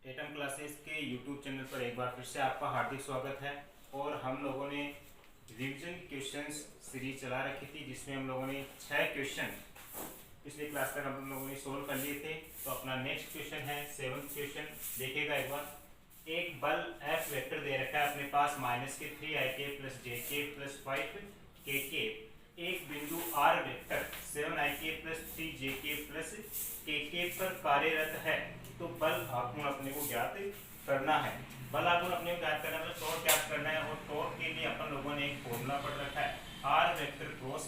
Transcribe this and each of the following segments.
Atom classes के YouTube channel पर एक बार फिर से आपका हार्दिक स्वागत है। और हम लोगों ने रिवीजन क्वेश्चंस सीरीज चला रखी थी जिसमें हम लोगों ने 6 क्वेश्चन पिछले क्लास तक हम लोगों ने सोल्व कर लिए थे। तो अपना नेक्स्ट क्वेश्चन है 7th क्वेश्चन, देखिएगा एक बार। एक बल F वेक्टर दे रखा है अपने पास -3ik + jk + 5kk। एक बिंदु R vector 7ik + 3jk + kk पर कार्यरत है। तो बल आघूर्ण अपने को ज्ञात करना है। बल आघूर्ण अपने को ज्ञात करना है, मतलब टॉर्क ज्ञात करना है। और टॉर्क के लिए अपन लोगों ने एक फॉर्मूला पढ़ रखा है, R vector cross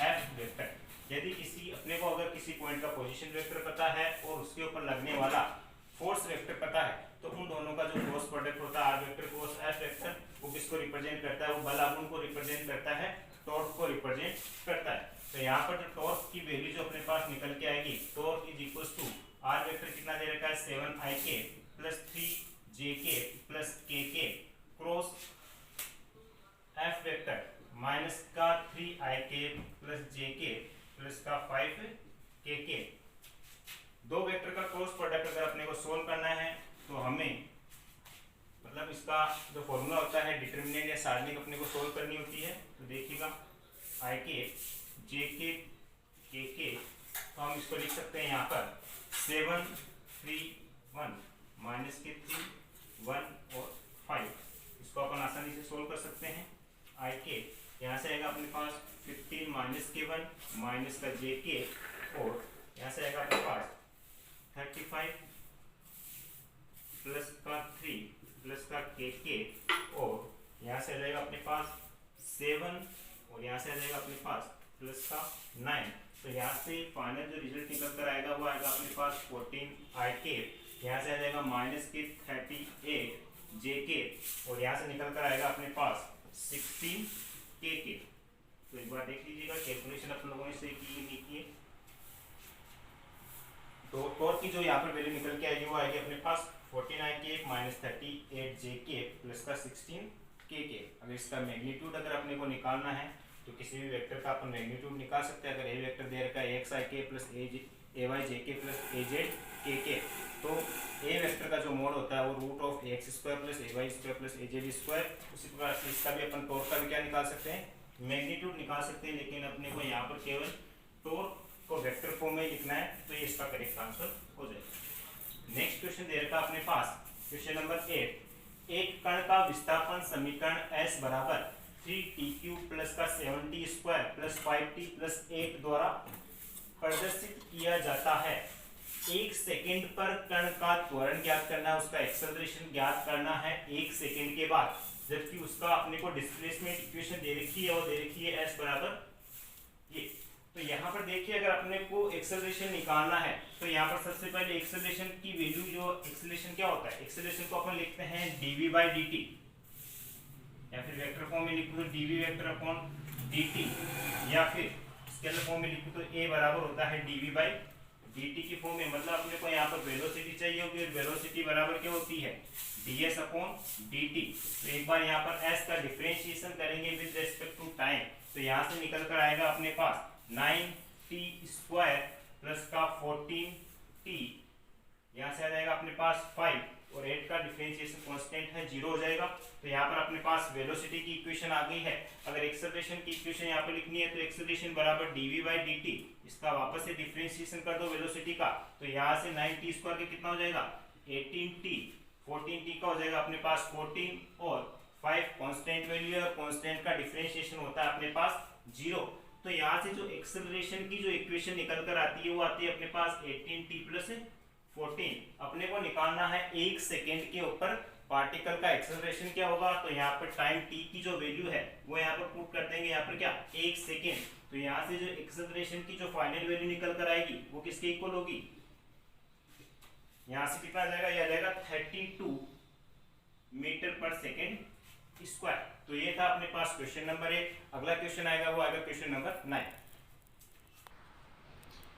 F vector. यदि किसी अपने को अगर किसी पॉइंट का पोजीशन वेक्टर पता है और उसके ऊपर लगने वाला फोर्स वेक्टर पता है, तो उन दोनों का जो क्रॉस प्रोडक्ट होता है R vector cross F vector, वो किसको रिप्रेजेंट करता है? वो बल आघूर्ण को रिप्रेजेंट करता है, टॉर्क को रिप्रेजेंट करता है। तो यहाँ पर जो टॉर्क की वैल्यू जो अपने पास निकल के आएगी, torque is equal to R vector कितना दे रखा है 7ik + 3jk + kk cross F vector -3ik + jk + 5kk। दो वेक्टर का क्रॉस प्रोडक्ट अगर अपने को सोल्व करना है तो हमें मतलब इसका जो फॉर्मूला होता है डिटरमिनेंट या सारणिक अपने को सोल्व करनी होती है। तो देखिएगा ik jk kk, तो हम इसको लिख सकते हैं यहाँ पर 7 3 1 -3 1 और 5। इसको अपन आसानी से सोल्व कर सकते हैं। ik यहाँ से आएगा अपने पास 15 -k1 का jk, और यहाँ से आएगा अपने पास 35 प्लस का 3 प्लस का kk, और यहाँ से आ जाएगा अपने पास 7, और यहाँ से आ जाएगा अपने पास प्लस का 9। तो यहाँ से फाइनल जो रिजल्ट निकल कर आएगा वो आएगा अपने पास 14ik। यहाँ से आ जाएगा -38 jk, और यहाँ से निकल कर आएगा अपने पास 16kk। तो एक बार देख लीजिएगा कैलकुलेशन अपन लोगों ने से की नहीं की है। तो टॉर्क की जो यहाँ पर वैल्यू निकल के आएगी वो आएगी अपने पास 14ik -38 jk + का 16kk। अगर इसका मैग्नीट्यूड अगर अपने को निकालना है तो किसी भी वेक्टर का अपन मैग्नीट्यूड निकाल सकते हैं। अगर ए वेक्टर दे रखा है xik + ayjk + azkk, तो ए वेक्टर का जो मोड होता है वो √x² + ay² + az²। उसी प्रकार से इसका भी अपन टॉर्क का भी क्या निकाल सकते हैं, मैग्नीट्यूड निकाल सकते हैं। लेकिन अपने को यहाँ पर केवल टॉर्क को वेक्टर फॉर्म में लिखना है, तो ये इसका करेक्ट आंसर हो जाएगा। नेक्स्ट क्वेश्चन दे रखा अपने पास क्वेश्चन नंबर 8। एक कण का विस्थापन समीकरण S बराबर 3t³ + का 7t² + 5t + 8 द्वारा प्रदर्शित किया जाता है। एक सेकंड पर कण का त्वरण ज्ञात करना है, उसका एक्सेलरेशन ज्ञात करना है 1 सेकंड के बाद। जबकि उसका अपने को डिस्प्लेसमेंट इक्वेशन दे रखी है, और दे रखी है S बराबर ये। तो यहाँ पर देखिए अगर अपने को एक्सेलरेशन निकालना है तो यहाँ पर सबसे पहले एक्सेलरेशन की वैल्यू, जो एक्सेलरेशन क्या होता है, एक्सेलरेशन को अपन लिखते हैं dv/dt, या फिर वेक्टर फॉर्म में लिखूं तो dv वेक्टर/dt, या फिर स्केलर फॉर्म में लिखूं तो a बराबर होता है dv/dt की फॉर्म में। मतलब अपने को यहाँ पर वेलोसिटी चाहिए होगी, और वेलोसिटी बराबर क्या होती है ds/dt। तो एक बार यहाँ पर s का डिफरेंशिएशन करेंगे विद रेस्पेक्ट टू टाइम, तो यहाँ से निकल कर आएगा अपने पास 9t² प्लस का 14t, यहाँ से आ जाएगा अपने पास 5, और 8 का डिफरेंशिएशन कांस्टेंट है 0 हो जाएगा। तो यहाँ पर अपने पास वेलोसिटी की इक्वेशन आ गई है। अगर एक्सेलरेशन की इक्वेशन यहाँ पर लिखनी है तो एक्सेलरेशन बराबर dv/dt, इसका वापस से डिफरेंशिएशन कर दो वेलोसिटी का, तो यहाँ से 9t² के कितना हो जाएगा 18t, 14t का हो जाएगा अपने पास 14, और 5 कांस्टेंट वैल्यू है, और कांस्टेंट का डिफरेंशिएशन होता है अपने पास 0। तो यहाँ से जो एक्सेलरेशन की जो इक्वेशन निकल कर आती है वो आती है अपने पास 18t + 14। अपने को निकालना है 1 सेकेंड के ऊपर पार्टिकल का एक्सेलरेशन क्या होगा। तो यहाँ पर टाइम t की जो वैल्यू है वो यहाँ पर पुट कर देंगे, यहाँ पर क्या 1 सेकेंड। तो यहाँ से जो एक्सेलरेशन की जो फाइनल वैल्यू निकल कर आएगी वो किसके इक्वल होगी, यहाँ से कितना आ जाएगा, यह आ जाएगा 32 मीटर/सेकेंड²। तो ये था अपने पास क्वेश्चन नंबर 8। अगला क्वेश्चन आएगा वो आएगा क्वेश्चन नंबर 9।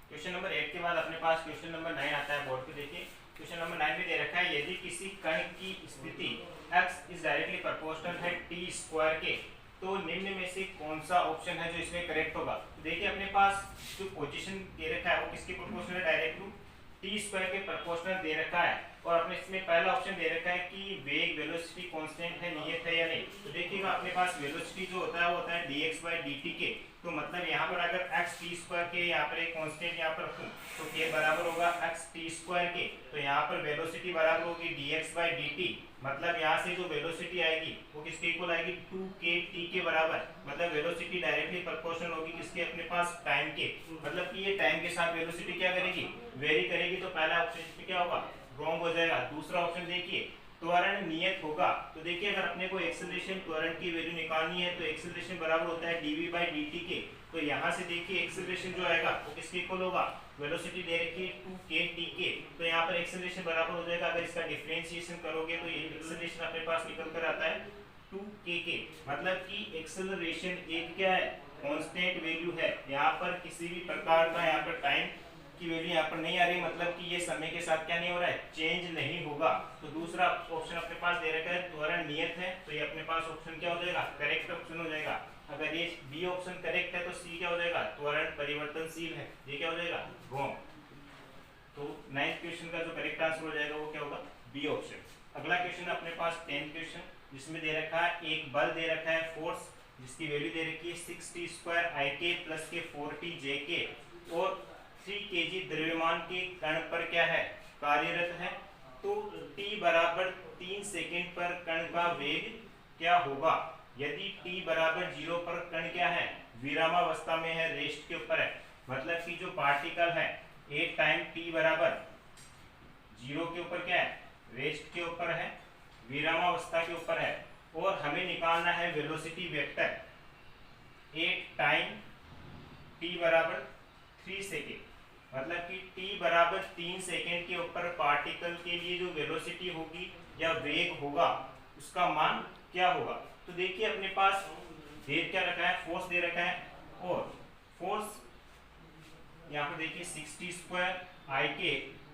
क्वेश्चन नंबर 8 के बाद अपने पास क्वेश्चन नंबर 9 आता है। बोर्ड पे देखिए क्वेश्चन नंबर 9 में दे रखा है, यदि किसी कण की स्थिति x इज डायरेक्टली प्रोपोर्शनल है t² के, तो निम्न में से कौन सा ऑप्शन है जो इसमें करेक्ट होगा। तो देखिए अपने पास जो पोजीशन दे रखा है वो किसके प्रोपोर्शनल है, डायरेक्ट टू टी स्क्वायर के प्रोपोर्शनल दे रखा है। और अपने इसमें पहला ऑप्शन दे रखा है कि वेग वेलोसिटी कांस्टेंट है, नियत है या नहीं। तो देखिएगा अपने पास वेलोसिटी जो होता है वो होता है dx/dt के, तो मतलब यहाँ पर अगर x t स्क्वायर के यहाँ पर एक कांस्टेंट यहाँ पर रखूँ तो k बराबर होगा x t स्क्वायर के, तो यहाँ पर वेलोसिटी बराबर होगी dx/dt, मतलब यहाँ से जो वेलोसिटी आएगी वो किसके इक्वल आएगी 2kt के बराबर, मतलब वेलोसिटी डायरेक्टली प्रोपोर्शनल होगी किसके अपने पास टाइम के, मतलब कि ये टाइम के साथ वेलोसिटी क्या करेगी वेरी करेगी, तो पहला ऑप्शन क्या होगा रॉन्ग हो जाएगा। दूसरा ऑप्शन देखिए त्वरण नियत होगा, तो देखिए अगर अपने को एक्सेलरेशन त्वरण की वैल्यू निकालनी है तो एक्सेलरेशन बराबर होता है dv/dt के, तो यहाँ से देखिए एक्सेलरेशन जो आएगा वो किसके इक्वल होगा वेलोसिटी दे रखी है 2kt के, तो यहाँ पर एक्सेलरेशन बराबर हो जाएगा, अगर इसका डिफरेंशिएशन करोगे तो ये एक्सेलरेशन अपने पास निकल कर आता है 2k, मतलब कि एक्सेलरेशन एक क्या है कांस्टेंट वैल्यू है, यहाँ पर किसी भी प्रकार का यहाँ पर टाइम की वैल्यू यहाँ पर नहीं आ रही, मतलब कि ये समय के साथ क्या नहीं हो रहा है चेंज नहीं होगा। तो दूसरा ऑप्शन अपने पास दे रखा है त्वरण नियत है, तो ये अपने पास ऑप्शन क्या हो जाएगा करेक्ट ऑप्शन हो जाएगा। अगर ये बी ऑप्शन करेक्ट है तो सी क्या हो जाएगा त्वरण परिवर्तनशील है, ये क्या हो जाएगा रॉन्ग। तो 9th क्वेश्चन का जो करेक्ट आंसर हो जाएगा वो क्या होगा बी ऑप्शन। अगला क्वेश्चन अपने पास 10th क्वेश्चन, जिसमें दे रखा है एक बल दे रखा है फोर्स, जिसकी वैल्यू दे रखी है 6t² ik प्लस के 4t jk और 3 kg द्रव्यमान के कण पर क्या है कार्यरत है, तो t बराबर 3 सेकेंड पर कण का वेग क्या होगा। यदि t बराबर 0 पर कण क्या है विरामावस्था में है, रेस्ट के ऊपर है, मतलब कि जो पार्टिकल है एक टाइम t बराबर 0 के ऊपर क्या है रेस्ट के ऊपर है, विरामावस्था के ऊपर है, और हमें निकालना है वेलोसिटी वेक्टर एक टाइम t बराबर 3 सेकेंड, मतलब कि t बराबर 3 सेकेंड के ऊपर पार्टिकल के लिए जो वेलोसिटी होगी या वेग होगा उसका मान क्या होगा। तो देखिए अपने पास दे क्या रखा है फोर्स दे रखा है, और फोर्स यहाँ पर देखिए 6t² ik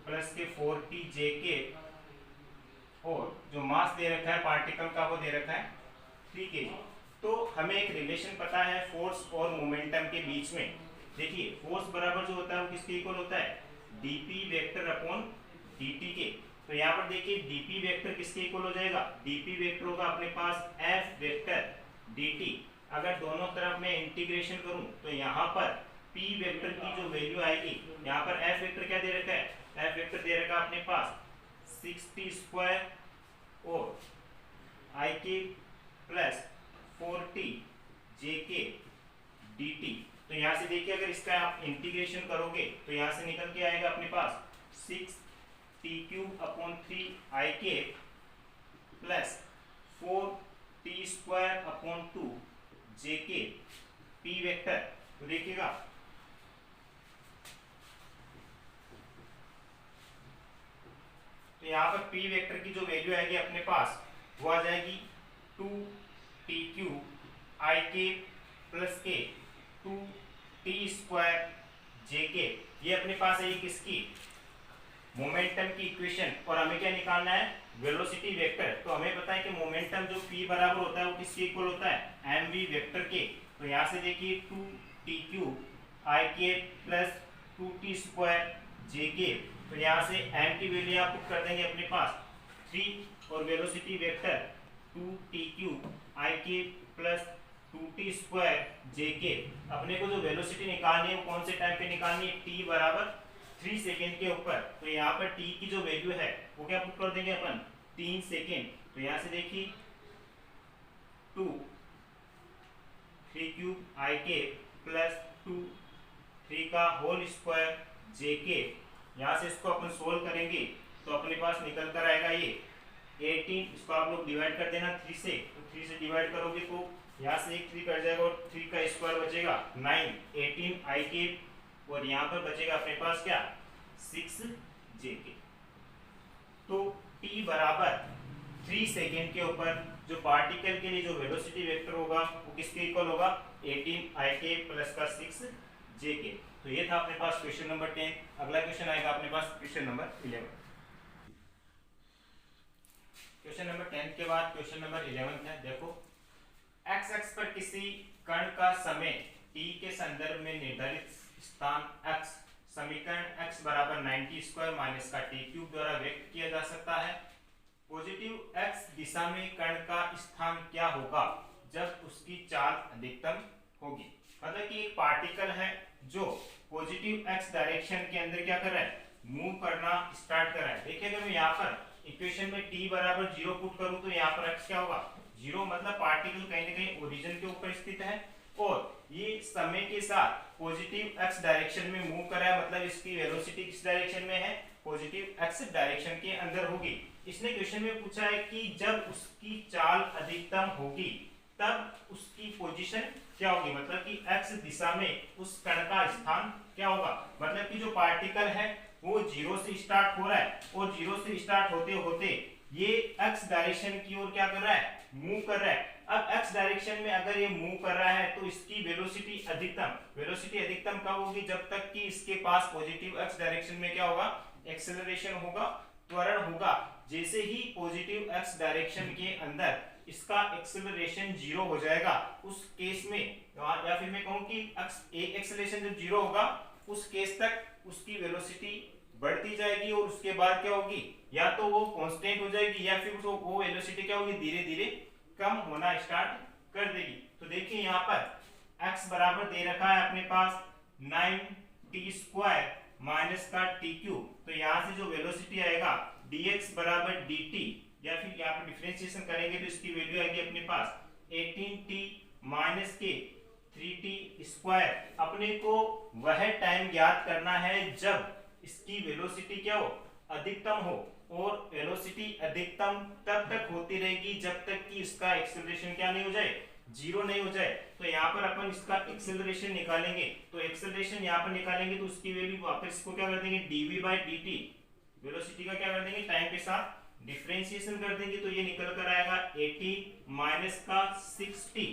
प्लस के 4t jk, और जो मास दे रखा है पार्टिकल का वो दे रखा है 3 kg। तो हमें एक रिलेशन पता है फोर्स और मोमेंटम के बीच में, देखिए फोर्स बराबर जो होता है वो किसके इक्वल होता है dp वेक्टर अपॉन dt के, तो यहाँ पर देखिए dp वेक्टर किसके इक्वल हो जाएगा dp वेक्टर होगा अपने पास f वेक्टर dt, अगर दोनों तरफ मैं इंटीग्रेशन करूं तो यहाँ पर p वेक्टर की जो वैल्यू आएगी, यहाँ पर f वेक्टर क्या दे रखा है f वेक्टर दे रखा है अपने पास 6t² और ik plus 4t jk dt, तो यहाँ से देखिए अगर इसका आप इंटीग्रेशन करोगे तो यहाँ से निकल के आएगा अपने पास 6t³ upon 3 ik plus 4t² upon 2 jk p vector. तो देखिएगा तो यहाँ पर p वेक्टर की जो वैल्यू आएगी अपने पास वो आ जाएगी 2t³ ik प्लस के 2t² jk, ये अपने पास है किसकी मोमेंटम की इक्वेशन, और हमें क्या निकालना है वेलोसिटी वेक्टर। तो हमें पता है कि मोमेंटम जो p बराबर होता है वो किसके इक्वल होता है mv वेक्टर के, तो यहाँ से देखिए 2t³ ik plus 2t² jk, तो यहाँ से m की वैल्यू आप पुट कर देंगे अपने पास 3 और velocity vector 2t³ ik plus 2t² jk, अपने को जो वेलोसिटी निकालनी है वो कौन से टाइम पे निकालनी है t बराबर 3 सेकेंड के ऊपर, तो यहाँ पर t की जो वैल्यू है वो क्या पुट कर देंगे अपन 3 सेकेंड, तो यहाँ से देखिए 2 3³ ik प्लस 2 3 का होल स्क्वायर jk, यहाँ से इसको अपन सोल्व करेंगे तो अपने पास निकल कर आएगा ये 18, इसको आप लोग डिवाइड कर देना 3 से, तो 3 से डिवाइड करोगे तो यहाँ से एक 3 कट जाएगा और 3 का स्क्वायर बचेगा 9 18 ik, और यहाँ पर बचेगा अपने पास क्या 6 jk। तो t बराबर 3 सेकेंड के ऊपर जो पार्टिकल के लिए जो वेलोसिटी वेक्टर होगा वो किसके इक्वल होगा 18 ik प्लस का 6 jk। तो ये था अपने पास क्वेश्चन नंबर 10। अगला क्वेश्चन आएगा अपने पास क्वेश्चन नंबर 11। क्वेश्चन नंबर 10 के बाद क्वेश्चन नंबर 11 है। देखो x अक्ष पर किसी कण का समय t के संदर्भ में निर्धारित स्थान x समीकरण x बराबर 90 स्क्वायर माइनस का टी क्यूब द्वारा व्यक्त किया जा सकता है। पॉजिटिव x दिशा में कण का स्थान क्या होगा जब उसकी चाल अधिकतम होगी। मतलब कि एक पार्टिकल है जो पॉजिटिव x डायरेक्शन के अंदर क्या कर रहा है, मूव करना स्टार्ट कर रहा है। देखिए अगर मैं यहाँ पर इक्वेशन में t बराबर 0 पुट करूं तो यहाँ पर x क्या होगा, 0। मतलब पार्टिकल कहीं ना कहीं ओरिजिन के ऊपर स्थित है और ये समय के साथ पॉजिटिव x डायरेक्शन में मूव कर रहा है। मतलब इसकी वेलोसिटी किस डायरेक्शन में है, पॉजिटिव x डायरेक्शन के अंदर होगी। इसने क्वेश्चन में पूछा है कि जब उसकी चाल अधिकतम होगी तब उसकी पोजीशन क्या होगी, मतलब कि x दिशा में उस कण का स्थान क्या होगा। मतलब कि जो पार्टिकल है वो 0 से स्टार्ट हो रहा है और 0 से स्टार्ट होते होते ये x डायरेक्शन की ओर क्या कर रहा है, मूव कर रहा है। अब x डायरेक्शन में अगर ये मूव कर रहा है तो इसकी वेलोसिटी अधिकतम कब होगी, जब तक कि इसके पास पॉजिटिव x डायरेक्शन में क्या होगा, एक्सेलरेशन होगा, त्वरण होगा। जैसे ही पॉजिटिव x डायरेक्शन के अंदर इसका एक्सेलरेशन 0 हो जाएगा उस केस में, या फिर मैं कहूं कि एक्सेलरेशन जब 0 होगा उस केस तक उसकी वेलोसिटी बढ़ती जाएगी और उसके बाद क्या होगी, या तो वो कांस्टेंट हो जाएगी या फिर वो वेलोसिटी क्या होगी, धीरे धीरे कम होना स्टार्ट कर देगी। तो देखिए यहाँ पर x बराबर दे रखा है अपने पास 9t स्क्वायर माइनस का टी क्यूब। तो यहाँ से जो वेलोसिटी आएगा dx बराबर dt, या फिर यहाँ पर डिफरेंशिएशन करेंगे तो इसकी वैल्यू आएगी अपने पास 18t माइनस के 3t स्क्वायर। अपने को वह टाइम ज्ञात करना है जब इसकी वेलोसिटी क्या हो, अधिकतम हो। और वेलोसिटी अधिकतम तब तक होती रहेगी जब तक कि इसका एक्सेलरेशन क्या नहीं हो जाए, 0 नहीं हो जाए। तो यहाँ पर अपन इसका एक्सेलरेशन निकालेंगे, तो एक्सेलरेशन यहाँ पर निकालेंगे तो उसकी वैल्यू वापस इसको क्या कर देंगे, dv बाई dt, वेलोसिटी का क्या कर देंगे, टाइम के साथ डिफरेंशिएशन कर देंगे तो ये निकल कर आएगा 80 माइनस का 60।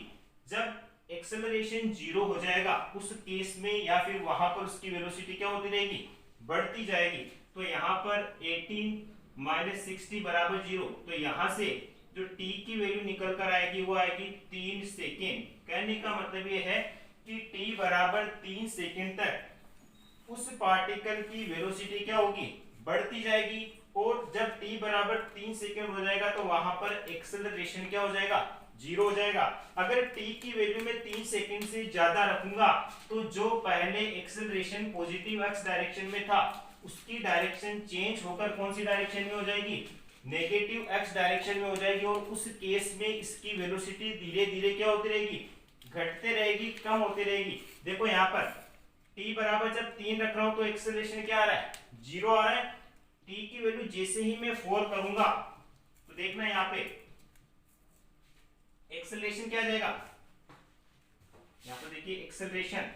जब एक्सेलरेशन 0 हो जाएगा उस केस में या फिर वहां पर उसकी वेलोसिटी क्या होती रहेगी, बढ़ती जाएगी। तो यहाँ पर 18 माइनस 60 बराबर 0। तो यहाँ से जो t की वैल्यू निकल कर आएगी वो आएगी 3 सेकेंड। कहने का मतलब ये है कि t बराबर 3 सेकेंड तक उस पार्टिकल की वेलोसिटी क्या होगी, बढ़ती जाएगी। और जब t बराबर 3 सेकेंड हो जाएगा तो वहां पर एक्सेलरेशन क्या हो जाएगा, 0 हो जाएगा। अगर t की वैल्यू में 3 सेकेंड से ज्यादा रखूंगा तो जो पहले एक्सेलरेशन पॉजिटिव x डायरेक्शन में था उसकी डायरेक्शन चेंज होकर कौन सी डायरेक्शन में हो जाएगी, नेगेटिव x डायरेक्शन में हो जाएगी। और उस केस में इसकी वेलोसिटी धीरे धीरे क्या होती रहेगी, घटते रहेगी, कम होती रहेगी। देखो यहाँ पर t बराबर जब 3 रख रहा हूं तो एक्सेलरेशन क्या आ रहा है, 0 आ रहा है। t की वैल्यू जैसे ही मैं 4 करूंगा तो देखना यहाँ पे एक्सेलरेशन क्या आ जाएगा, यहाँ पर देखिए एक्सेलरेशन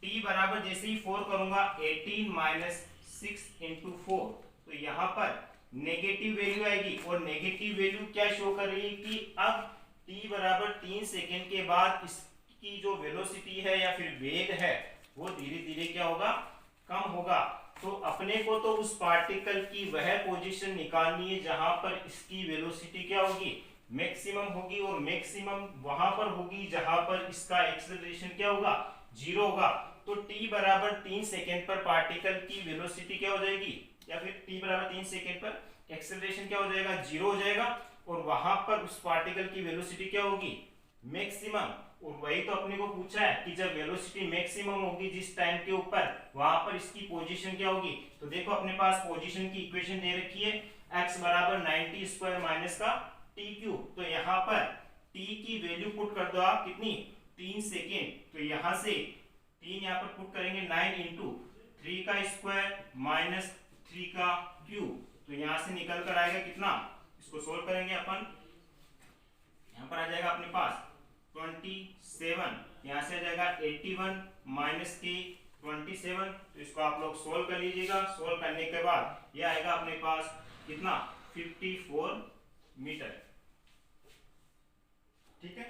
t बराबर जैसे ही 4 करूंगा 18 माइनस 6 इंटू 4, तो यहाँ पर नेगेटिव वैल्यू आएगी। और नेगेटिव वैल्यू क्या शो कर रही है कि अब t बराबर 3 सेकेंड के बाद इसकी जो वेलोसिटी है या फिर वेग है वो धीरे धीरे क्या होगा, कम होगा। तो अपने को तो उस पार्टिकल की वह पोजीशन निकालनी है जहां पर इसकी वेलोसिटी क्या होगी, मैक्सिमम होगी। और मैक्सिमम वहां पर होगी जहां पर इसका एक्सेलरेशन क्या होगा, 0 होगा। तो t बराबर 3 सेकेंड पर पार्टिकल की वेलोसिटी क्या हो जाएगी, या फिर t बराबर 3 सेकेंड पर एक्सेलरेशन क्या हो जाएगा, 0 हो जाएगा। और वहां पर उस पार्टिकल की वेलोसिटी क्या होगी, मैक्सिमम। और वही तो अपने को पूछा है कि जब वेलोसिटी मैक्सिमम होगी जिस टाइम के ऊपर, वहां पर इसकी पोजीशन क्या होगी। तो देखो अपने पास पोजीशन की इक्वेशन दे रखी है x बराबर 90 स्क्वायर माइनस का टी क्यूब। तो यहाँ पर t की वैल्यू पुट कर दो आप, कितनी, 3 सेकेंड। तो यहाँ से 3 यहाँ पर पुट करेंगे 9 इंटू 3 का स्क्वायर माइनस 3 का क्यूब। तो यहाँ से निकल कर आएगा कितना, इसको सोल्व करेंगे अपन, यहाँ पर आ जाएगा अपने पास 27, यहाँ से आ जाएगा 81 माइनस के 27। तो इसको आप लोग सोल्व कर लीजिएगा। सोल्व करने के बाद ये आएगा अपने पास कितना, 54 मीटर। ठीक है,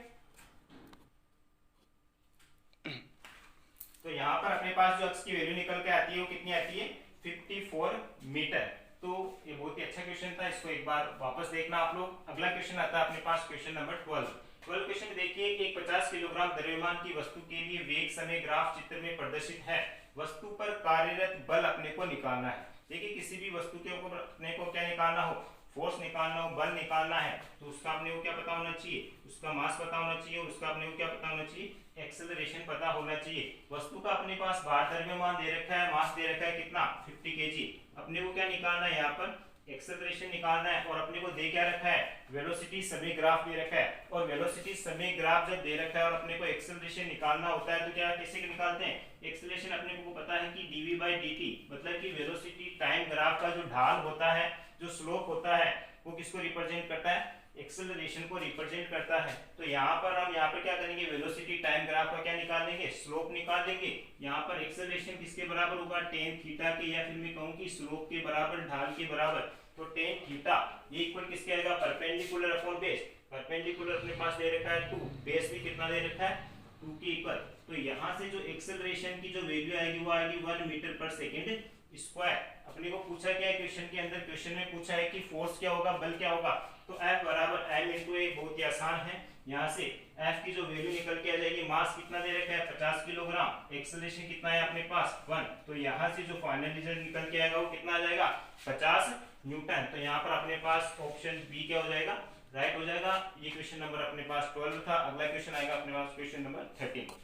तो यहाँ पर अपने पास जो x की वैल्यू निकल के आती है वो कितनी आती है, 54 मीटर। तो ये बहुत ही अच्छा क्वेश्चन था, इसको एक बार वापस देखना आप लोग। अगला क्वेश्चन आता है अपने पास क्वेश्चन नंबर 12। 12 क्वेश्चन में देखिए, एक 50 किलोग्राम द्रव्यमान की वस्तु के लिए वेग समय ग्राफ चित्र में प्रदर्शित है। वस्तु पर कार्यरत बल अपने को निकालना है। देखिए, किसी भी वस्तु के ऊपर अपने को क्या निकालना हो, फोर्स निकालना हो, बल निकालना है, तो उसका अपने को क्या पता होना चाहिए, उसका मास पता होना चाहिए, उसका अपने को क्या पता होना चाहिए, एक्सेलरेशन पता होना चाहिए। वस्तु का अपने पास भार द्रव्यमान दे रखा है, मास दे रखा है कितना, 50 केजी। अपने को क्या निकालना है, यहाँ पर एक्सेलरेशन निकालना है, और अपने को दे क्या रखा है, वेलोसिटी समय ग्राफ दे रखा है। और वेलोसिटी समय ग्राफ जब दे रखा है और अपने को एक्सेलरेशन निकालना होता है, तो क्या कैसे निकालते हैं, एक्सेलरेशन अपने को पता है कि dv/dt, मतलब कि वेलोसिटी टाइम ग्राफ का जो ढाल होता है, जो स्लोप होता है, वो किसको रिप्रेजेंट करता है, एक्सेलरेशन को रिप्रेजेंट करता है। तो यहाँ पर हम यहाँ पर क्या करेंगे, वेलोसिटी टाइम ग्राफ का क्या निकाल लेंगे, स्लोप निकाल लेंगे। यहाँ पर एक्सेलरेशन किसके बराबर होगा, टेन थीटा के, या फिर मैं कहूँ कि स्लोप के बराबर, ढाल के बराबर। तो टेन थीटा ये इक्वल किसके आएगा, परपेंडिकुलर अपॉन बेस। परपेंडिकुलर अपने पास दे रखा है 2, बेस भी कितना दे रखा है, 2 के इक्वल। तो यहाँ से जो एक्सेलरेशन की जो वैल्यू आएगी वो आएगी 1 मीटर पर सेकेंड स्क्वायर। अपने को पूछा क्या है क्वेश्चन के अंदर, क्वेश्चन में पूछा है कि फोर्स क्या होगा, बल क्या होगा। तो F बराबर m इंटू ए, बहुत ही आसान है। यहाँ से F की जो वैल्यू निकल के आ जाएगी, मास कितना दे रखा है 50 किलोग्राम, एक्सेलरेशन कितना है अपने पास 1। तो यहाँ से जो फाइनल रिजल्ट निकल के आएगा वो कितना आ जाएगा, 50 न्यूटन। तो यहाँ पर अपने पास ऑप्शन बी क्या हो जाएगा, राइट हो जाएगा। ये क्वेश्चन नंबर अपने पास 12 था। अगला क्वेश्चन आएगा अपने पास क्वेश्चन नंबर 13।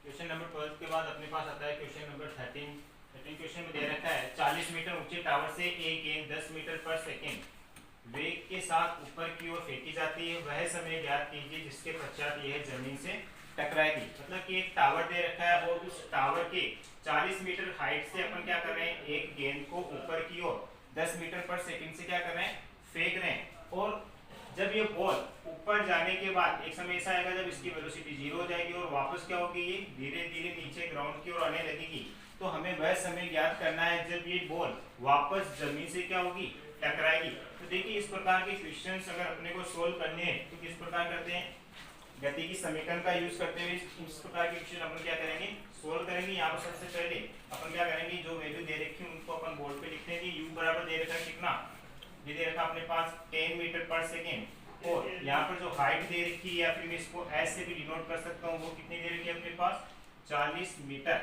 क्वेश्चन नंबर 12 के बाद अपने पास आता है क्वेश्चन नंबर 13। क्वेश्चन में दे रखा है 40 मीटर ऊंचे टावर से एक गेंद 10 मीटर पर सेकेंड वेग के साथ ऊपर की ओर फेंकी जाती है। वह समय ज्ञात कीजिए जिसके पश्चात यह जमीन से टकराएगी। मतलब कि एक टावर दे रखा है और उस टावर के 40 मीटर हाइट से अपन क्या कर रहे हैं, एक गेंद को ऊपर की ओर 10 मीटर पर सेकेंड से क्या कर रहे हैं, फेंक रहे हैं। और जब ये बॉल ऊपर जाने के बाद एक समय ऐसा आएगा जब इसकी वेलोसिटी 0 हो जाएगी और वापस क्या होगी, ये धीरे धीरे नीचे ग्राउंड की ओर आने लगेगी। तो हमें वह समय ज्ञात करना है जब ये बॉल वापस जमीन से क्या होगी, टकराएगी। तो देखिए, इस प्रकार के क्वेश्चंस अगर अपने को सोल्व करने हैं तो किस प्रकार करते हैं, गति की समीकरण का यूज करते हुए इस प्रकार के क्वेश्चन अपन क्या करेंगे, सोल्व करेंगे। यहाँ पर सबसे पहले अपन क्या करेंगे, जो वैल्यू दे रखी है उनको अपन बोर्ड पे लिख देंगे। u बराबर दे रखा है कितना, ये दे रखा अपने पास 10 मीटर पर सेकेंड। और यहाँ पर जो हाइट दे रखी है, या फिर मैं इसको एस से भी डिनोट कर सकता हूँ, वो कितनी दे रखी है अपने पास, 40 मीटर।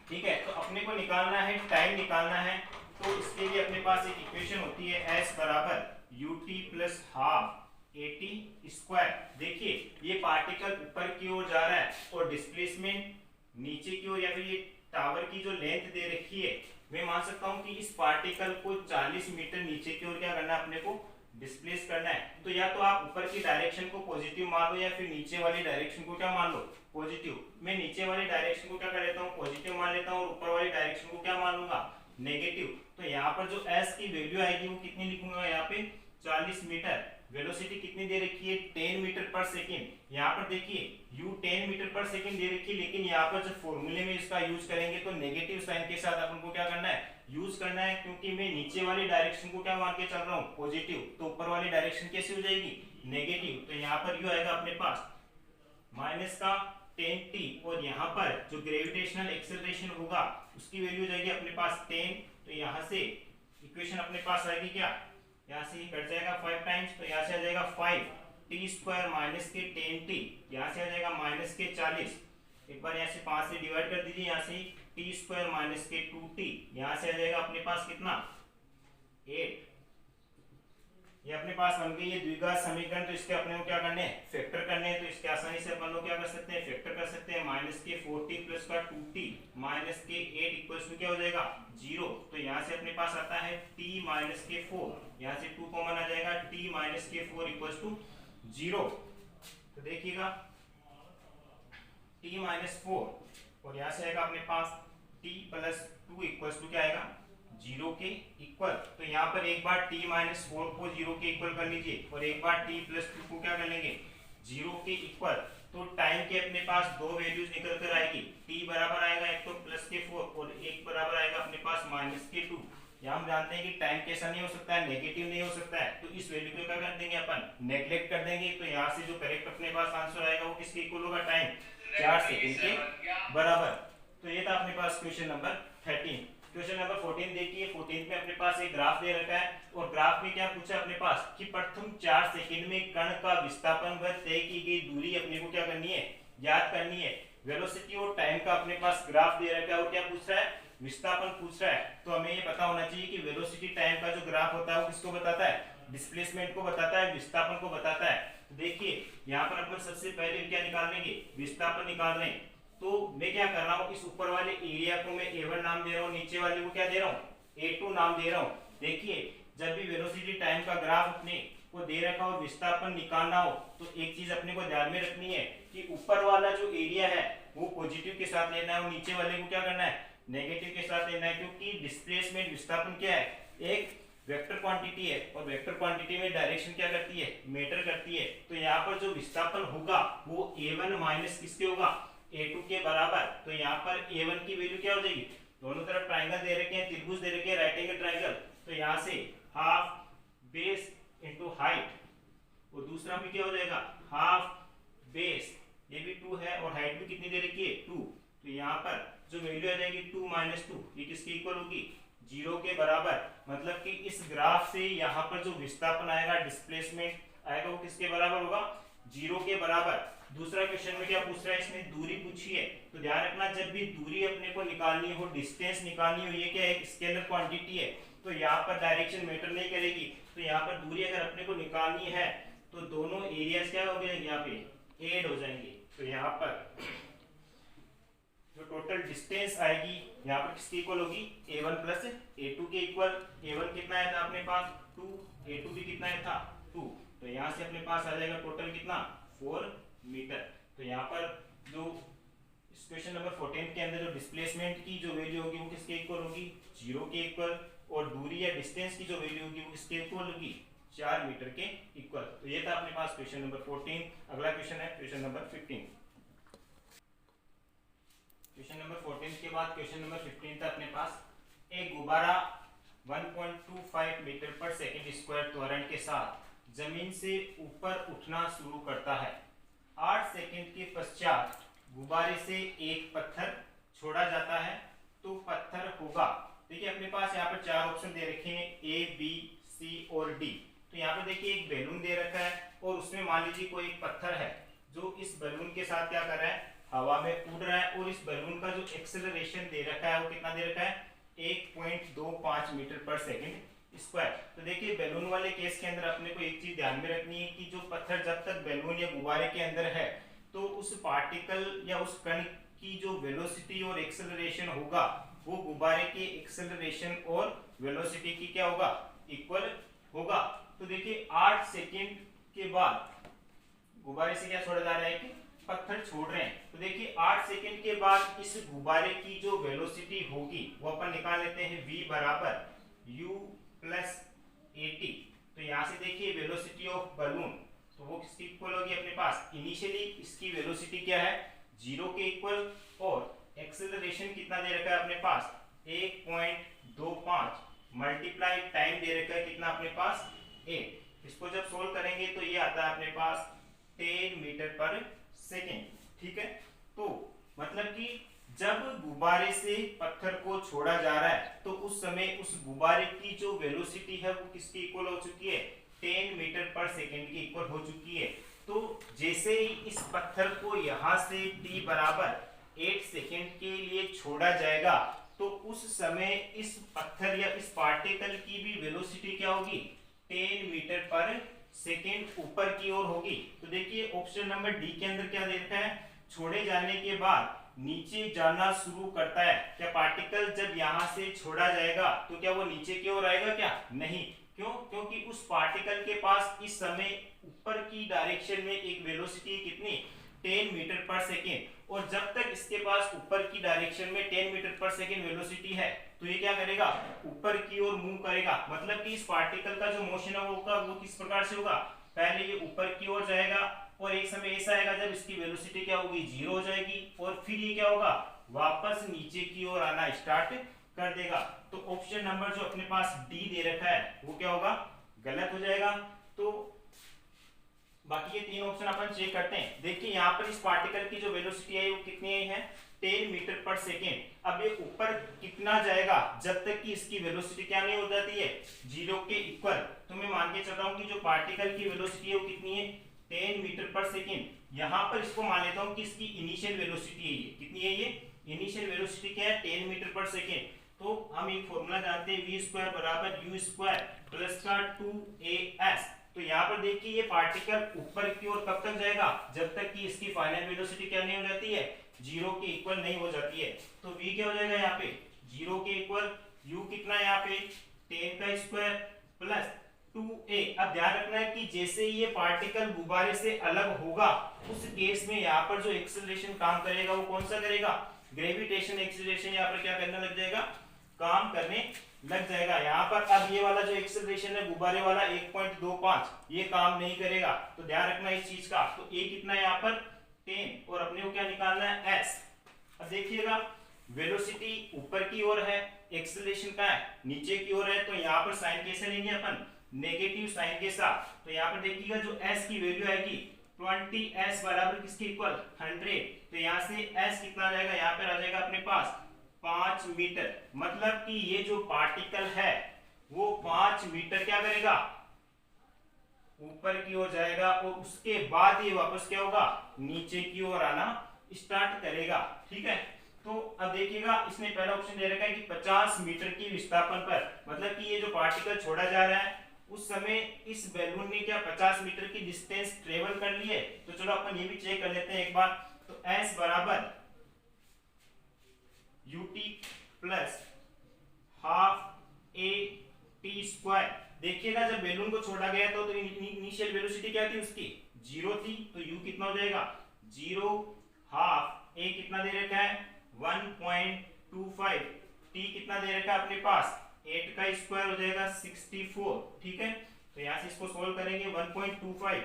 ठीक है, तो अपने को निकालना है, टाइम निकालना है। तो इसके लिए अपने पास एक इक्वेशन होती है, s बराबर ut plus half eighty square. देखिए, ये पार्टिकल ऊपर की ओर जा रहा है और डिस्प्लेसमेंट नीचे की ओर, या फिर ये टावर की जो लेंथ दे रखी है, मैं मान सकता हूँ कि इस पार्टिकल को 40 मीटर नीचे की ओर क्या करना है, अपने को डिस्प्लेस करना है। तो या तो आप ऊपर की डायरेक्शन को पॉजिटिव मान लो, या फिर नीचे वाली डायरेक्शन को क्या मान लो, पॉजिटिव। मैं नीचे वाली डायरेक्शन को क्या कर लेता हूँ, पॉजिटिव मान लेता हूँ, और ऊपर वाली डायरेक्शन को क्या मान लूंगा, नेगेटिव। तो यहाँ पर जो s की वैल्यू आएगी वो कितनी लिखूंगा, यहाँ पे 40 मीटर। वेलोसिटी कितनी दे रखी है, 10 मीटर पर सेकेंड। यहाँ पर देखिए u 10 मीटर पर सेकेंड दे रखी है, लेकिन यहाँ पर जब फॉर्मूले में इसका यूज करेंगे तो नेगेटिव साइन के साथ अपन को क्या करना है, यूज करना है। क्योंकि मैं नीचे वाली डायरेक्शन को क्या मान के चल रहा हूँ, पॉजिटिव, तो ऊपर वाली डायरेक्शन कैसे हो जाएगी, नेगेटिव। तो यहाँ पर u आएगा अपने पास माइनस का 10t, और यहाँ पर जो ग्रेविटेशनल एक्सेलरेशन होगा उसकी वैल्यू हो जाएगी अपने पास 10। तो यहाँ से इक्वेशन अपने पास आएगी क्या, यहाँ से कट जाएगा 5 टाइम्स, तो यहाँ से आ जाएगा 5t स्क्वायर माइनस के 10t, यहाँ से आ जाएगा माइनस के 40। एक बार यहाँ से 5 से डिवाइड कर दीजिए, यहाँ से t स्क्वायर माइनस के 2t, यहाँ से आ जाएगा अपने पास कितना 8। ये अपने पास बन गई है द्विघात समीकरण। तो इसके अपने को क्या करने हैं, फैक्टर करने हैं। तो इसके आसानी से अपन लोग क्या कर सकते हैं, फैक्टर कर सकते हैं। माइनस के 4t प्लस का 2t माइनस के 8 इक्वल्स टू क्या हो जाएगा 0। तो यहाँ से अपने पास आता है t माइनस के 4, यहाँ से 2 कॉमन आ जाएगा, t माइनस के 4 इक्वल्स टू 0। तो देखिएगा t माइनस 4, और यहाँ से आएगा अपने पास t प्लस 2 इक्वल्स टू क्या आएगा 0 के इक्वल। तो यहाँ पर एक बार t माइनस 4 को 0 के इक्वल कर लीजिए, और एक बार t प्लस 2 को क्या कर लेंगे 0 के इक्वल। तो टाइम के अपने पास दो वैल्यूज निकल कर आएगी, t बराबर आएगा एक तो प्लस के 4, और एक बराबर आएगा अपने पास माइनस के 2। यहाँ हम जानते हैं कि टाइम कैसा नहीं हो सकता है, नेगेटिव नहीं हो सकता है। तो इस वैल्यू को क्या कर देंगे अपन, नेग्लेक्ट कर देंगे। तो यहाँ से जो करेक्ट अपने पास आंसर आएगा वो किसके इक्वल होगा, टाइम 4 सेकंड के बराबर। तो ये था अपने पास क्वेश्चन नंबर 13। क्वेश्चन नंबर 14 देखिए। 14 में अपने पास एक ग्राफ दे रखा है और ग्राफ में क्या पूछा है अपने पास कि प्रथम 4 सेकंड में कण का विस्थापन व तय की गई दूरी अपने को क्या करनी है, ज्ञात करनी है। वेलोसिटी और टाइम का अपने पास ग्राफ दे रखा है और क्या पूछ रहा है, विस्थापन पूछ रहा है। तो हमें ये पता होना चाहिए कि वेलोसिटी टाइम का जो ग्राफ होता है वो किसको बताता है, डिस्प्लेसमेंट को बताता है, विस्थापन को बताता है। तो देखिए यहाँ पर अपन सबसे पहले क्या निकाल लेंगे, विस्थापन निकाल रहे हैं। तो मैं क्या कर रहा हूँ, इस ऊपर वाले एरिया को मैं A1 नाम दे रहा हूँ, नीचे वाले को क्या दे रहा हूँ, A2 नाम दे रहा हूँ। देखिए जब भी वेलोसिटी टाइम का ग्राफ अपने को दे रखा हो, विस्थापन निकालना हो, तो एक चीज अपने को ध्यान में रखनी है कि ऊपर वाला जो एरिया है वो पॉजिटिव के साथ लेना है और नीचे वाले को क्या करना है, नेगेटिव के साथ लेना है। क्योंकि डिस्प्लेसमेंट विस्थापन क्या है, एक वेक्टर क्वांटिटी है और वेक्टर क्वांटिटी में डायरेक्शन क्या करती है, मैटर करती है। तो यहाँ पर जो विस्थापन होगा वो A1 माइनस किसके होगा, A2 के बराबर। तो यहाँ पर A1 की वैल्यू क्या हो जाएगी, दोनों तरफ ट्राइंगल दे रखे हैं, त्रिभुज दे रखे हैं, राइट एंगल ट्राइंगल। तो यहाँ से हाफ बेस इनटू हाइट, और दूसरा भी क्या हो जाएगा, हाफ बेस, ये भी 2 है और हाइट भी कितनी दे रखी है, 2। तो यहाँ पर जो वैल्यू आ जाएगी 2 माइनस 2, ये किसके इक्वल होगी, 0 के बराबर। मतलब कि इस ग्राफ से यहाँ पर जो विस्थापन आएगा, डिस्प्लेसमेंट आएगा, वो किसके बराबर होगा, 0 के बराबर। दूसरा क्वेश्चन में क्या पूछ रहा है, इसमें दूरी पूछी है। तो ध्यान रखना जब भी दूरी अपने को निकालनी हो, डिस्टेंस निकालनी हो, ये क्या है, स्केलर क्वांटिटी है। तो यहाँ पर डायरेक्शन मैटर नहीं करेगी। तो यहाँ पर दूरी अगर अपने को निकालनी है तो दोनों एरियाज क्या हो जाएंगे, यहाँ पे ऐड हो जाएंगे। तो यहाँ पर जो टोटल डिस्टेंस आएगी यहाँ पर किसकी इक्वल होगी, A1 प्लस A2 के इक्वल। A1 कितना आया था अपने पास 2, A2 भी कितना आया था 2। तो यहाँ से अपने पास आ जाएगा टोटल कितना, 4 मीटर। तो यहाँ पर जो इस क्वेश्चन नंबर 14 के अंदर जो डिस्प्लेसमेंट की जो वैल्यू होगी वो किसके इक्वल होगी, 0 के इक्वल। और दूरी या डिस्टेंस की जो वैल्यू होगी वो किसके इक्वल होगी, 4 मीटर के इक्वल। तो ये था अपने पास क्वेश्चन नंबर 14। अगला क्वेश्चन है क्वेश्चन नंबर 15। क्वेश्चन नंबर 14 के बाद क्वेश्चन नंबर 15 था अपने पास। एक गुब्बारा 1.25 मीटर पर सेकंड स्क्वायर त्वरण के साथ जमीन से ऊपर उठना शुरू करता है। 8 सेकंड के पश्चात गुब्बारे से एक पत्थर छोड़ा जाता है तो पत्थर होगा। देखिए अपने पास यहाँ पर 4 ऑप्शन दे रखे हैं, A, B, C और D। तो यहाँ पर देखिए एक बैलून दे रखा है और उसमें मान लीजिए कोई एक पत्थर है जो इस बैलून के साथ क्या कर रहा है, हवा में उड़ रहा है। और इस बैलून का जो एक्सेलरेशन दे रखा है वो कितना दे रखा है, 1.25 मीटर पर सेकंड स्क्वायर। तो देखिए बैलून वाले केस के अंदर अपने को एक चीज ध्यान में रखनी है कि जो पत्थर जब तक बैलून या गुब्बारे के अंदर है तो उस पार्टिकल या उस कण की जो वेलोसिटी और एक्सेलरेशन होगा वो गुब्बारे के एक्सेलरेशन और वेलोसिटी की क्या होगा, इक्वल होगा। तो देखिए 8 सेकंड के बाद गुब्बारे से क्या छोड़ा जा रहा है कि पत्थर छोड़ रहे हैं। तो देखिए 8 सेकंड के बाद इस गुब्बारे की जो वेलोसिटी होगी वो अपन निकाल लेते हैं, v बराबर u प्लस 80। तो यहाँ से देखिए वेलोसिटी ऑफ बलून तो वो किसकी इक्वल होगी अपने पास, इनिशियली इसकी वेलोसिटी क्या है, 0 के इक्वल। और एक्सेलरेशन कितना दे रखा है अपने पास, 1.25 मल्टीप्लाई टाइम दे रखा है कितना अपने पास, 8। इसको जब सोल्व करेंगे तो ये आता है अपने पास 10 मीटर पर सेकेंड। ठीक है, तो मतलब कि जब गुब्बारे से पत्थर को छोड़ा जा रहा है तो उस समय उस गुब्बारे की जो वेलोसिटी है वो किसकी इक्वल हो चुकी है, 10 मीटर पर सेकेंड की इक्वल हो चुकी है। तो जैसे ही इस पत्थर को यहाँ से t बराबर 8 सेकेंड के लिए छोड़ा जाएगा तो उस समय इस पत्थर या इस पार्टिकल की भी वेलोसिटी क्या होगी, 10 मीटर पर सेकेंड ऊपर की ओर होगी। तो देखिए ऑप्शन नंबर डी के अंदर क्या दे रखा है, छोड़े जाने के बाद नीचे जाना शुरू करता है। क्या पार्टिकल जब यहाँ से छोड़ा जाएगा तो क्या वो नीचे की ओर आएगा, क्या नहीं। क्यों, क्योंकि उस पार्टिकल के पास इस समय ऊपर की डायरेक्शन में एक वेलोसिटी कितनी, 10 मीटर पर सेकेंड। और जब तक इसके पास ऊपर की डायरेक्शन में 10 मीटर पर सेकेंड वेलोसिटी है तो ये क्या करेगा, ऊपर की ओर मूव करेगा। मतलब कि इस पार्टिकल का जो मोशन है वो किस प्रकार से होगा, पहले ये ऊपर की ओर जाएगा और एक समय ऐसा आएगा जब इसकी वेलोसिटी क्या होगी, 0 हो जाएगी और फिर ये क्या होगा, वापस नीचे की ओर आना स्टार्ट कर देगा। तो ऑप्शन नंबर जो अपने पास डी दे रखा है वो क्या होगा, गलत हो जाएगा। तो बाकी ये तीन ऑप्शन अपन चेक करते हैं। देखिए यहाँ पर इस पार्टिकल की जो वेलोसिटी है वो कितनी आई है 10 मीटर पर सेकेंड। अब ये ऊपर कितना जाएगा जब तक कि इसकी वेलोसिटी क्या नहीं हो जाती है 0 के इक्वल। तो मैं मान के चल रहा हूँ कि जो पार्टिकल की वेलोसिटी है वो कितनी है 10 मीटर पर सेकेंड। यहाँ पर इसको मान लेता हूँ कि इसकी इनिशियल वेलोसिटी है ये कितनी है, ये इनिशियल वेलोसिटी क्या है 10 मीटर पर सेकेंड। तो हम एक फॉर्मूला जानते हैं v स्क्वायर बराबर u स्क्वायर प्लस का 2as। तो यहाँ पर देखिए ये पार्टिकल ऊपर की ओर कब तक जाएगा जब तक कि इसकी फाइनल वेलोसिटी क्या नहीं हो जाती है 0 के इक्वल नहीं हो जाती है। तो v क्या हो जाएगा यहाँ पे 0 के इक्वल, u कितना है यहाँ पे 10 का स्क्वायर प्लस 2a। अब ध्यान रखना है कि जैसे ये पार्टिकल गुब्बारे से अलग होगा उस केस में यहाँ पर जो एक्सेलरेशन काम करेगा वो कौन सा करेगा, ग्रेविटेशन एक्सेलरेशन यहाँ पर क्या करने लग जाएगा, काम करने लग जाएगा। यहाँ पर अब ये वाला जो एक्सेलरेशन है गुब्बारे वाला 1.25 ये काम नहीं करेगा। तो ध्यान रखना इस चीज का। तो a कितना है यहाँ पर 10 और अपने को क्या निकालना है s। अब देखिएगा वेलोसिटी ऊपर की ओर है, एक्सेलरेशन का है नीचे की ओर है। तो यहाँ पर साइन कैसे लेंगे अपन, नेगेटिव साइन के साथ। तो यहाँ पर देखिएगा जो s की वैल्यू आएगी 20s बराबर किसके इक्वल 100। तो यहाँ से s कितना आ जाएगा, यहाँ पर आ जाएगा अपने पास 5 मीटर। मतलब कि ये जो पार्टिकल है वो 5 मीटर क्या करेगा ऊपर की ओर जाएगा और उसके बाद ये वापस क्या होगा नीचे की ओर आना स्टार्ट करेगा। ठीक है। तो अब देखिएगा इसने पहला ऑप्शन दे रखा है कि 50 मीटर की विस्थापन पर, मतलब कि ये जो पार्टिकल छोड़ा जा रहा है उस समय इस बैलून ने क्या 50 मीटर की डिस्टेंस ट्रेवल कर ली है। तो चलो अपन ये भी चेक कर लेते हैं एक बार। तो s बराबर ut plus half a t square. देखिएगा जब बैलून को छोड़ा गया तो इनिशियल वेलोसिटी क्या थी उसकी 0 थी। तो u कितना हो जाएगा 0 हाफ a कितना दे रखा है 1.25, t कितना दे रखा है अपने पास 8 का स्क्वायर हो जाएगा 64। ठीक है। तो यहाँ से इसको सोल्व करेंगे 1.25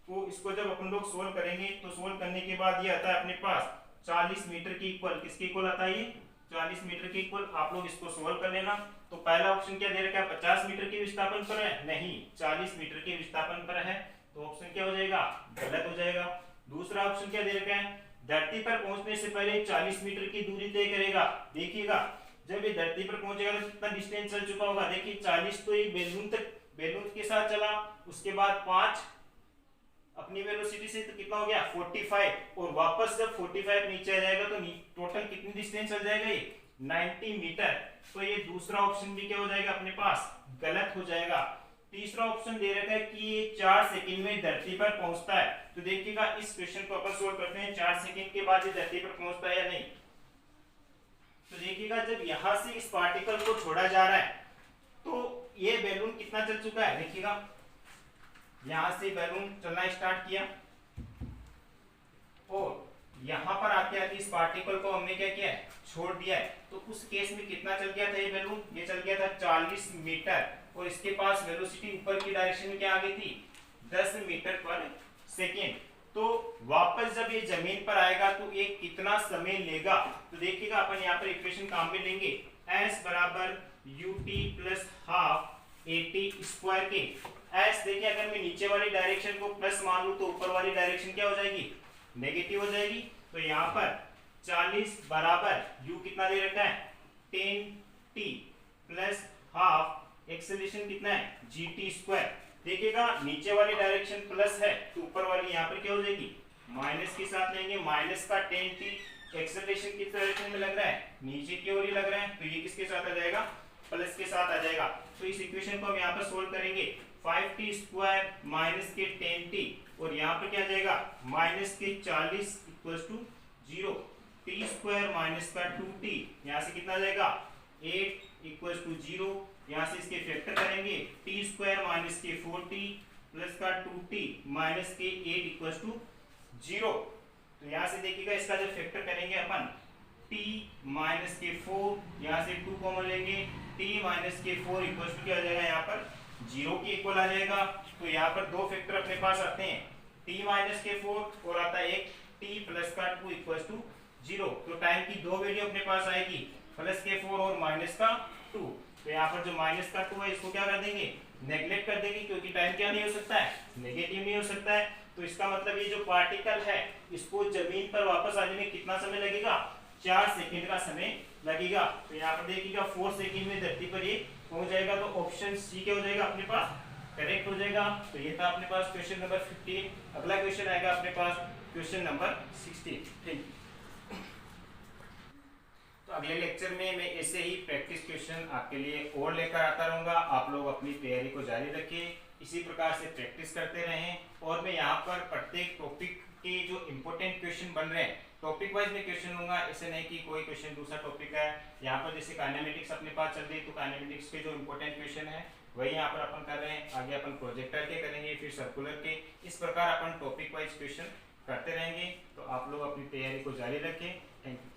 को, इसको जब अपन लोग सोल्व करेंगे तो सोल्व करने के बाद ये आता है अपने पास 40 मीटर के इक्वल। किसके इक्वल आता है ये 40 मीटर के इक्वल। आप लोग इसको सोल्व कर लेना। तो पहला ऑप्शन क्या दे रखा है 50 मीटर के विस्थापन पर है, नहीं 40 मीटर के विस्थापन पर है। तो ऑप्शन क्या हो जाएगा गलत हो जाएगा। दूसरा ऑप्शन क्या दे रखा है धरती पर पहुंचने से पहले 40 मीटर की दूरी तय करेगा। देखिएगा जब ये धरती पर पहुंचेगा तो कितना डिस्टेंस चल चुका होगा, देखिए 40 तो ये बैलून के साथ चला, उसके बाद 5 अपनी वेलोसिटी से तो कितना हो गया 45 और वापस जब 45 नीचे आ जाएगा तो टोटल कितनी डिस्टेंस चल जाएगा ये 90 मीटर। तो ये दूसरा ऑप्शन भी क्या हो जाएगा अपने पास गलत हो जाएगा। तीसरा ऑप्शन दे रखा है कि ये 4 सेकंड में धरती पर पहुंचता है। तो देखिएगा इस क्वेश्चन को अपन सोल्व करते हैं 4 सेकंड के बाद ये धरती पर पहुंचता है या नहीं। तो देखिएगा जब यहां से इस पार्टिकल को छोड़ा जा रहा है तो ये बैलून कितना चल चुका है, देखिएगा यहां से बैलून चलना स्टार्ट किया और यहां पर आते आते इस पार्टिकल को हमने क्या किया है छोड़ दिया है। तो उस केस में कितना चल गया था ये बैलून, ये चल गया था 40 मीटर और इसके पास वेलोसिटी ऊपर की डायरेक्शन में क्या आ गई थी 10 मीटर पर सेकेंड। तो वापस जब ये जमीन पर आएगा तो ये कितना समय लेगा। तो देखिएगा अपन यहाँ पर इक्वेशन काम में लेंगे s बराबर ut plus half at square के। s देखिए अगर मैं नीचे वाली डायरेक्शन को प्लस मान लूं तो ऊपर वाली डायरेक्शन क्या हो जाएगी नेगेटिव हो जाएगी। तो यहाँ पर 40 बराबर u कितना दे रखा है 10t प्लस हाफ एक्सेलरेशन कितना है gt स्क्वायर। देखिएगा नीचे वाली डायरेक्शन प्लस है तो ऊपर वाली यहाँ पर क्या हो जाएगी माइनस के साथ लेंगे, माइनस का 10t एक्सेलरेशन किस डायरेक्शन में लग रहा है नीचे की ओर ही लग रहा है। तो ये किसके साथ आ जाएगा प्लस के साथ आ जाएगा। तो इस इक्वेशन को हम यहाँ पर सोल्व करेंगे 5t स्क्वायर माइनस के 10t और यहाँ पर क्या आ जाएगा माइनस के 40 equals to 0, t square minus का 2t यहाँ से कितना आ जाएगा 8 इक्वल्स टू 0। यहाँ से इसके फैक्टर करेंगे t स्क्वायर माइनस के 4t प्लस का 2t माइनस के 8 इक्वल्स टू 0। तो यहाँ से देखिएगा इसका जब फैक्टर करेंगे अपन t माइनस के 4 यहाँ से 2 कॉमन लेंगे t माइनस के 4 इक्वल्स टू क्या आ जाएगा यहाँ पर 0 के इक्वल आ जाएगा। तो यहाँ पर दो फैक्टर अपने पास आते हैं t माइनस के 4 और आता है एक t प्लस का 2 इक्वल्स टू 0। तो टाइम की दो वैल्यू अपने पास आएगी प्लस के 4 और माइनस का 2। तो यहाँ पर जो माइनस का 2 है इसको क्या कर देंगे, नेग्लेक्ट कर देंगे, क्योंकि टाइम क्या नहीं हो सकता है, नेगेटिव नहीं हो सकता है। तो इसका मतलब ये जो पार्टिकल है इसको जमीन पर वापस आने में कितना समय लगेगा, 4 सेकंड का समय लगेगा। तो यहाँ पर देखिएगा 4 सेकंड में धरती पर ये पहुंच जाएगा। तो ऑप्शन सी क्या हो जाएगा अपने पास, करेक्ट हो जाएगा। तो ये था अपने पास क्वेश्चन नंबर 15। अगला क्वेश्चन आएगा अपने पास क्वेश्चन नंबर 16। ठीक, तो अगले लेक्चर में मैं ऐसे ही प्रैक्टिस क्वेश्चन आपके लिए और लेकर आता रहूंगा। आप लोग अपनी तैयारी को जारी रखें, इसी प्रकार से प्रैक्टिस करते रहें। और मैं यहाँ पर प्रत्येक टॉपिक के जो इम्पोर्टेंट क्वेश्चन बन रहे हैं टॉपिक वाइज में क्वेश्चन लूंगा। ऐसे नहीं कि कोई क्वेश्चन दूसरा टॉपिक है। यहाँ पर जैसे काइनेमेटिक्स अपने पास चल रही है, तो काइनेमेटिक्स के जो इम्पोर्टेंट क्वेश्चन है वही यहाँ पर अपन कर रहे हैं। आगे अपन प्रोजेक्टर के करेंगे, फिर सर्कुलर के, इस प्रकार अपन टॉपिक वाइज क्वेश्चन करते रहेंगे। तो आप लोग अपनी तैयारी को जारी रखें। Thank you.